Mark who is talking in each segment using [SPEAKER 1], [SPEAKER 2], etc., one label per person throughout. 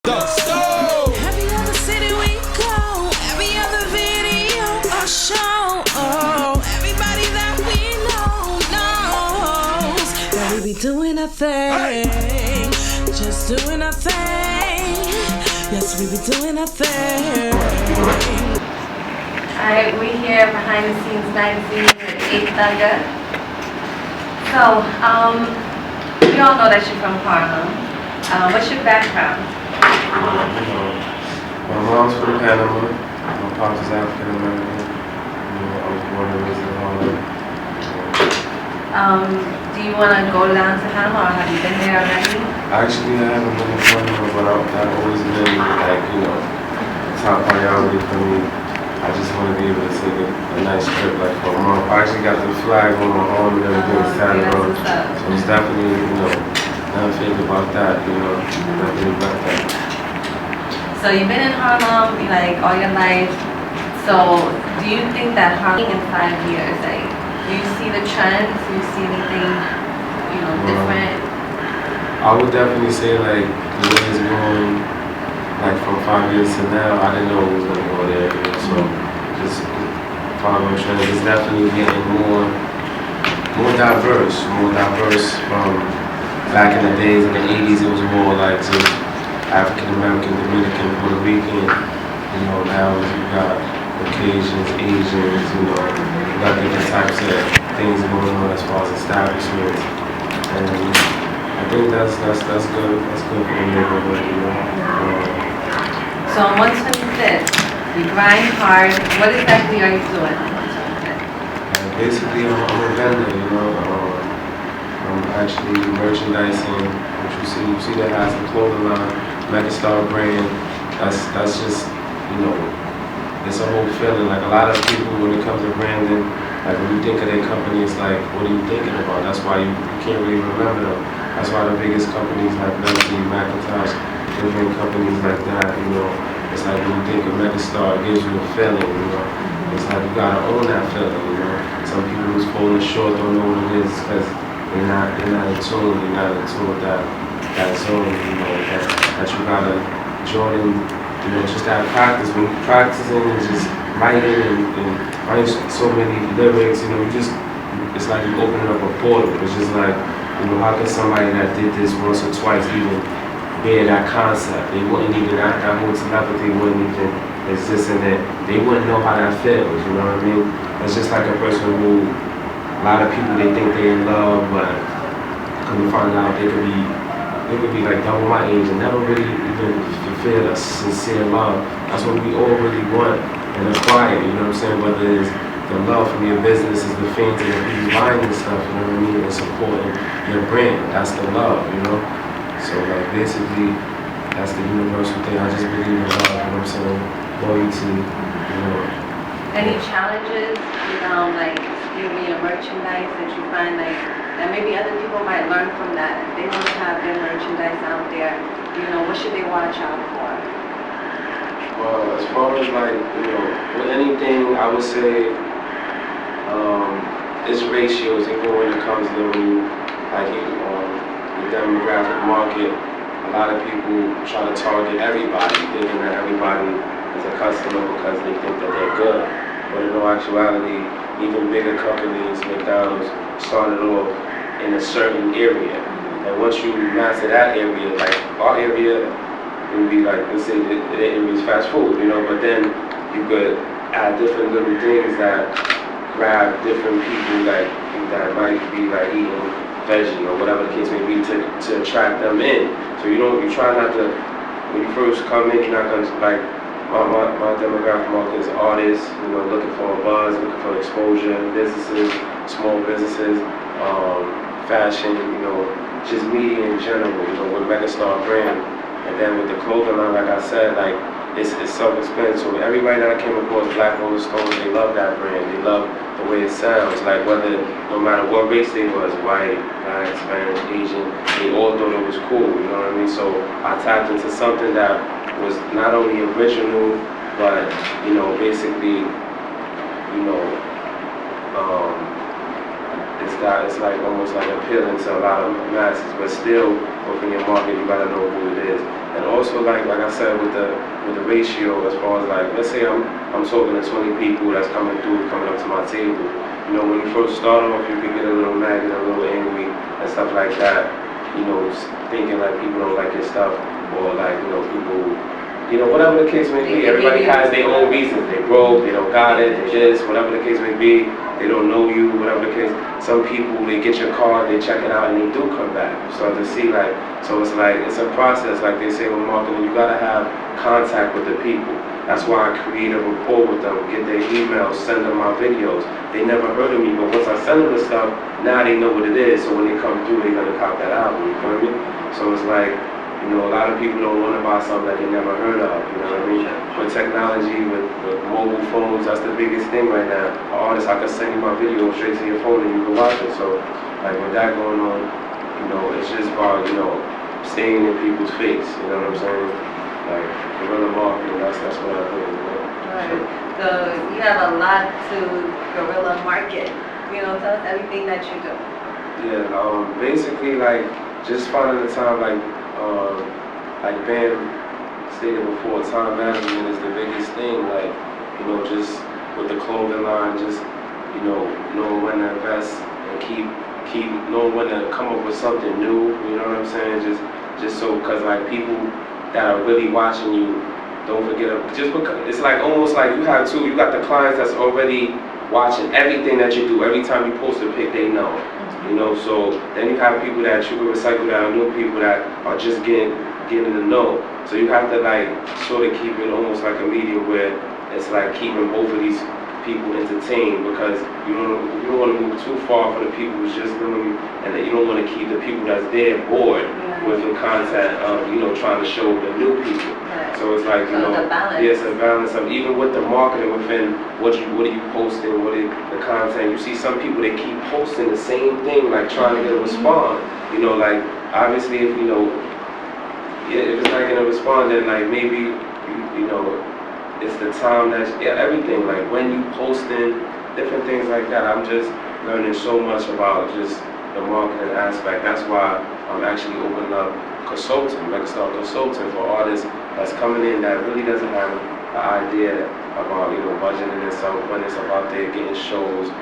[SPEAKER 1] Every other city we go, every other video or show, oh, everybody that we know knows that we be doing our thing, just doing our thing. Yes, we be doing our thing.
[SPEAKER 2] Alright, we're here behind the scenes magazine with A-THUGGA. So, we all know that you're from Harlem. What's your background?
[SPEAKER 3] My mom's from Panama. My pops is African American. I was born and raised in Harlem.
[SPEAKER 2] Do you want to go down to Panama, or have you been there already?
[SPEAKER 3] Actually, I haven't been to Panama, but I've always been like, top priority for me. I just want to be able to take a nice trip like for a month. I actually got the flag on my arm and everything tatted on. So it's definitely, not thinking about that, not thinking about that.
[SPEAKER 2] So you've been in Harlem like all your life. So do you think that Harlem in 5 years, like, do you see the trends? Do you see anything, different?
[SPEAKER 3] I would definitely say like the way it's going, like from 5 years to now, I didn't know it was going to go there. So just following trends, it's definitely getting more diverse from back in the days in the 80s. It was more like just African American, Dominican, Puerto Rican. Now you got Caucasians, Asians. You got different types of things going on as far as establishments, and I think that's good. That's good for the neighborhood.
[SPEAKER 2] So on 125th, you grind hard. What exactly are you doing on 125th?
[SPEAKER 3] Basically, I'm a vendor. I'm actually merchandising. What you see that has a clothing line, Megastar brand. That's just, it's a whole feeling. Like a lot of people, when it comes to branding, like when you think of their company, it's like, what are you thinking about? That's why you can't really remember them. That's why the biggest companies like Nike, Macintosh, different companies like that, it's like when you think of Megastar, it gives you a feeling, It's like you gotta own that feeling, Some people who's falling short don't know what it is because they're not in tune with that zone, that you gotta join in, just that practice. When you're practicing and just writing and writing so many lyrics, it's like you're opening up a portal. It's just like, how can somebody that did this once or twice even bear that concept? They wouldn't even, that whole telepathy wouldn't even exist in it. They wouldn't know how that feels, you know what I mean? It's just like a person who, a lot of people, they think they're in love, but come to find out they could be like double my age and never really even fulfill a sincere love. That's what we all really want and acquire, you know what I'm saying? Whether it's the love from your business, is the fans and the people buying your stuff, you know what I mean? And supporting your brand, that's the love, So like basically, that's the universal thing. I just believe in love, you know what I'm saying? Loyalty,
[SPEAKER 2] Any challenges, like doing your merchandise that you find that maybe other people might learn from that? If they want to have their merchandise out there, what should they watch out for?
[SPEAKER 3] Well, as far as like, with anything, I would say it's ratios, even when it comes to the demographic market. A lot of people try to target everybody, thinking that everybody is a customer because they think that they're good. But in all actuality, even bigger companies, McDonald's, started off in a certain area. And once you master that area, like our area, it would be like, let's say the area is fast food, but then you could add different little things that grab different people that might be like eating veggie or whatever the case may be to attract them in. So you try not to, when you first come in, you're not going to like, my demographic market is artists, looking for a buzz, looking for exposure, businesses, small businesses, fashion, just media in general, with Megastar brand. And then with the clothing line, like I said, like it's self-explanatory. So everybody that I came across, Blackrollingstones, they love that brand. They love the way it sounds. Like no matter what race they was, white, black, Spanish, Asian, they all thought it was cool. You know what I mean? So I tapped into something that was not only original, but basically, it's like almost like appealing to a lot of masses, but still within your market, you gotta know who it is. And also like I said with the ratio, as far as like, let's say I'm talking to 20 people that's coming up to my table. You know, when you first start off, you could get a little mad and a little angry and stuff like that. You know, thinking like people don't like your stuff, or like, you know, people, you know, whatever the case may be. Everybody has their own reasons. They broke, they don't got it, they this, whatever the case may be. They don't know you, whatever the case. Some people, they get your card, they check it out, and they do come back. So to see like, so it's like, it's a process. Like they say with marketing, you gotta have contact with the people. That's why I create a rapport with them, get their emails, send them my videos. They never heard of me, but once I send them the stuff, now they know what it is. So when they come through, they're gonna cop that album, you feel me? So it's like, you know, a lot of people don't want to buy something that they never heard of, you know what I mean? With technology, with mobile phones, that's the biggest thing right now. An artist, I can send you my video straight to your phone and you can watch it. So, like, with that going on, you know, it's just about, you know, staying in people's face, you know what I'm saying? Like, guerrilla marketing, that's what I do, you know?
[SPEAKER 2] Right. So you have a lot to guerrilla market. You know, tell us everything that you do.
[SPEAKER 3] Yeah, basically, like, just finding the time, like Bam stated before, time management is the biggest thing. Like, you know, just with the clothing line, just, you know, knowing when to invest and keep knowing when to come up with something new. You know what I'm saying? Just so, cause like people that are really watching you, don't forget. Just because it's like almost like you got the clients that's already watching everything that you do. Every time you post a pic, they know. You know, so then you have people that you can recycle that are new people that are just getting to know. So you have to like sort of keep it almost like a medium where it's like keeping both of these people entertained, because you don't want to move too far for the people who's just doing, and then you don't want to keep the people that's there bored with the content of, you know, trying to show the new people. So it's like, you know, it's a balance of, even with the marketing within what are you posting, what is the content. You see some people, they keep posting the same thing, like trying to get a response. You know, like obviously if, you know, if it's not going to respond, then like maybe, you know, it's the time that, everything, like when you posting, different things like that. I'm just learning so much about just the marketing aspect. That's why I'm actually opening up consulting, Megastar consulting for artists that's coming in that really doesn't have an idea about, you know, budgeting and stuff, when it's about there getting shows,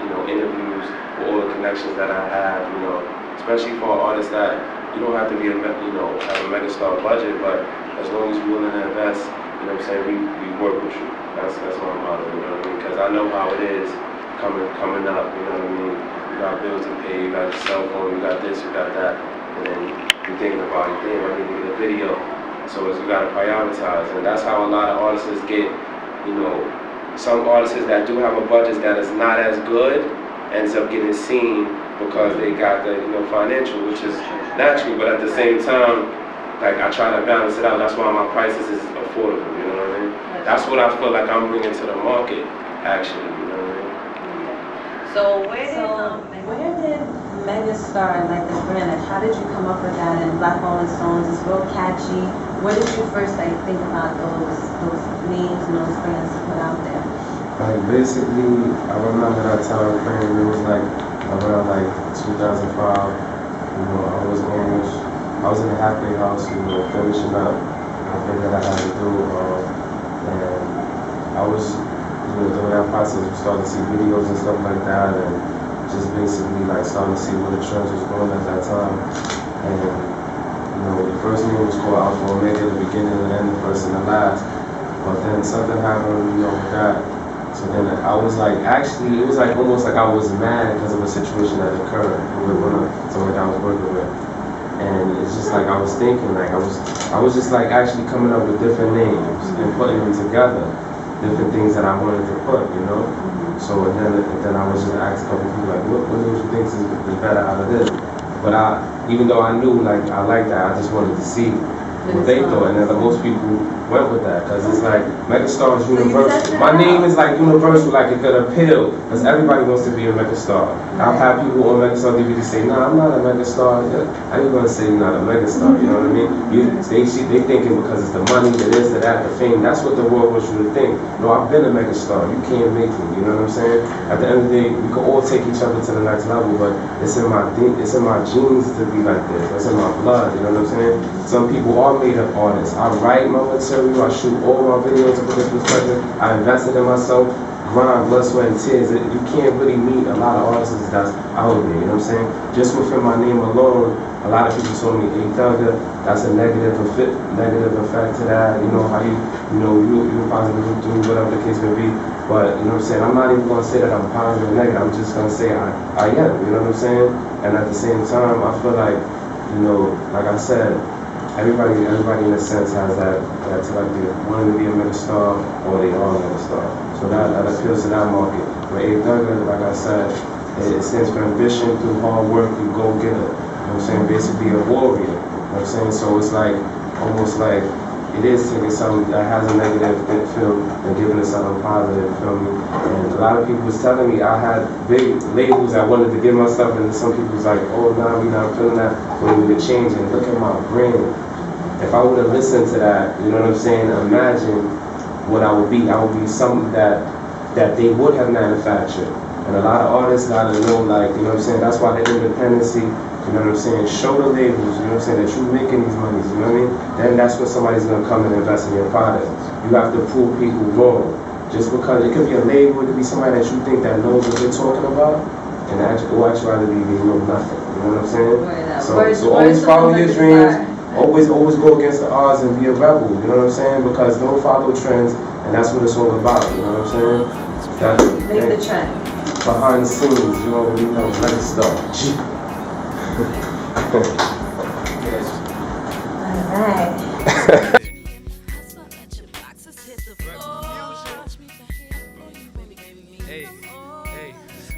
[SPEAKER 3] you know, interviews, with all the connections that I have, you know, especially for artists that you don't have to be have a Megastar budget, but as long as you're willing to invest, you know what I'm saying, we work with you. That's my motto, you know what I mean? Because I know how it is coming up, you know what I mean? You got bills to pay, you got your cell phone, you got this, you got that, and then you're thinking about it, damn, I need to get a video. So you got to prioritize, and that's how a lot of artists get, you know, some artists that do have a budget that is not as good ends up getting seen because they got the, you know, financial, which is natural, but at the same time, like I try to balance it out. That's why my prices is affordable, you know what I mean? That's what I feel like I'm bringing to the market, actually, you know what I mean?
[SPEAKER 2] So where did Megastar, like the brand, like how did you come up with that? And Blackrollingstones is real catchy. Where did you first like think about those names and those brands to put out there?
[SPEAKER 3] Like basically, I remember that time frame. It was like around like 2005. You know, I was in a halfway house, you know, finishing up everything that I had to do, and I was, you know, during that process, we started to see videos and stuff like that, and just basically like starting to see where the trends was going at that time. And you know, the first name was called Alpha Omega, the beginning and the end, the first and the last. But then something happened, you know, with that. So then I was like, actually, it was like almost like I was mad because of a situation that occurred with someone that I was working with. And it's just like I was thinking, like I was just like actually coming up with different names and putting them together, different things that I wanted to put, you know. So and then I was just asking a couple people like, what names you think is better out of this? But even though I knew like I liked that, I just wanted to see what they thought, and then most people went with that because it's like Megastar is universal. My name is like universal, like it could appeal because everybody wants to be a Megastar. I've had people on Megastar DVD say, "Nah, I'm not a Megastar." I ain't gonna say you're not a Megastar. You know what I mean? They thinking because it's the money, the this, the that, the fame. That's what the world wants you to think. No, I've been a Megastar. You can't make me. You know what I'm saying? At the end of the day, we can all take each other to the next level, but it's in my genes to be like this. That's in my blood. You know what I'm saying? Some people are self-made artist. I write my material, I shoot all my videos with this perspective. I invested in myself, grind, blood, sweat, and tears. You can't really meet a lot of artists that's out there, you know what I'm saying? Just within my name alone, a lot of people told me A-THUGA, that's a negative effect to that. You know how you positive do whatever the case may be. But you know what I'm saying, I'm not even gonna say that I'm positive or negative, I'm just gonna say I am, you know what I'm saying? And at the same time, I feel like, you know, like I said, everybody in a sense has that like they wanting to be a megastar or they are a megastar. So that appeals to that market. But A-THUGA, like I said, it stands for ambition through hard work, you go get it. You know what I'm saying? Basically a warrior. You know what I'm saying? So it's like almost like it is taking something that has a negative feel and giving it something positive, you feel me? And a lot of people was telling me I had big labels that wanted to give my stuff, and some people was like, oh, nah, we not feeling that, but we need to change it. Look at my brand. If I would have listened to that, you know what I'm saying, imagine what I would be. I would be something that they would have manufactured. And a lot of artists gotta know, like, you know what I'm saying, that's why the independency, you know what I'm saying, show the labels, you know what I'm saying, that you're making these monies, you know what I mean? Then that's when somebody's gonna come and invest in your product. You have to prove people wrong. Just because it could be a label, it could be somebody that you think that knows what they're talking about, and actually they know nothing, you know what I'm saying? So always follow your dreams, always go against the odds and be a rebel, you know what I'm saying? Because don't follow trends, and that's what it's all about, you know what I'm saying?
[SPEAKER 2] Make the trend.
[SPEAKER 3] Behind the scenes, you already know, Megastar.
[SPEAKER 2] Alright.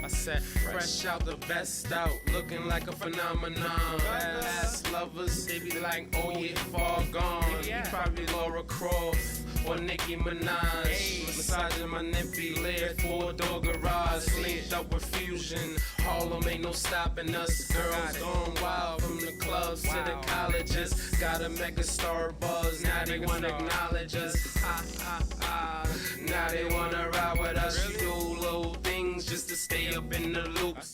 [SPEAKER 4] I said fresh out the best out, looking like a phenomenon. Last lovers, they be like, oh yeah, far gone. Probably Laura Croft or Nicki Minaj. Massaging my nippy, layered 4-door garage, linked up with Fusion. Harlem ain't no stopping us. Girls gone wild from the clubs to the colleges. Got a megastar buzz, now they wanna acknowledge us. Now they wanna ride with us. You do little things just to stay up in the loops.